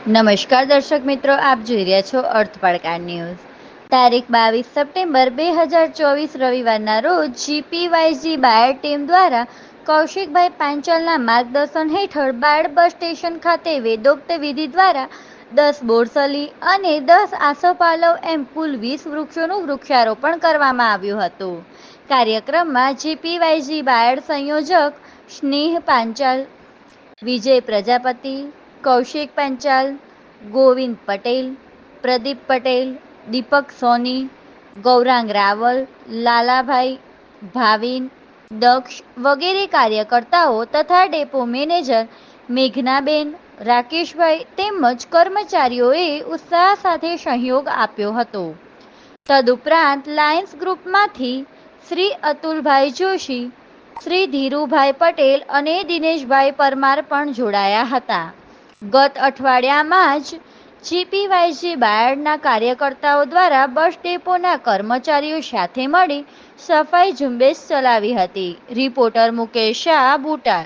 નમસ્કાર દર્શક મિત્રો, આપ જોઈ રહ્યા છો અર્થ પડકાર ન્યૂઝ. તારીખ 22 સપ્ટેમ્બર 2024 રવિવારના રોજ જીપીવાયજી બાયડ ટીમ દ્વારા કૌશિકભાઈ પાંચાલના માર્ગદર્શન હેઠળ બાયડ બસ સ્ટેશન ખાતે વેદોક્ત વિધિ દ્વારા 10 બોરસલી અને 10 આસોપાલવ એમ કુલ 20 વૃક્ષોનું વૃક્ષારોપણ કરવામાં આવ્યું હતું. કાર્યક્રમમાં જીપીવાયજી બાયડ સંયોજક સ્નેહ પાંચાલ, વિજય પ્રજાપતિ, કૌશિક પાંચાલ, ગોવિંદ પટેલ, પ્રદીપ પટેલ, દીપક સોની, ગૌરાંગ રાવલ, લાલાભાઈ, ભાવિન, દક્ષ વગેરે કાર્યકર્તાઓ તથા ડેપો મેનેજર મેઘનાબેન, રાકેશભાઈ તેમજ કર્મચારીઓએ ઉત્સાહ સાથે સહયોગ આપ્યો હતો. તદુપરાંત લાયન્સ ગ્રુપમાંથી શ્રી અતુલભાઈ જોશી, શ્રી ધીરુભાઈ પટેલ અને દિનેશભાઈ પરમાર પણ જોડાયા હતા. ગત અઠવાડિયામાં જ જીપીવાયજી બાયડના કાર્યકર્તાઓ દ્વારા બસ ડેપોના કર્મચારીઓ સાથે મળી સફાઈ ઝુંબેશ ચલાવી હતી. રિપોર્ટર મુકેશ શાહ, બુટાદ.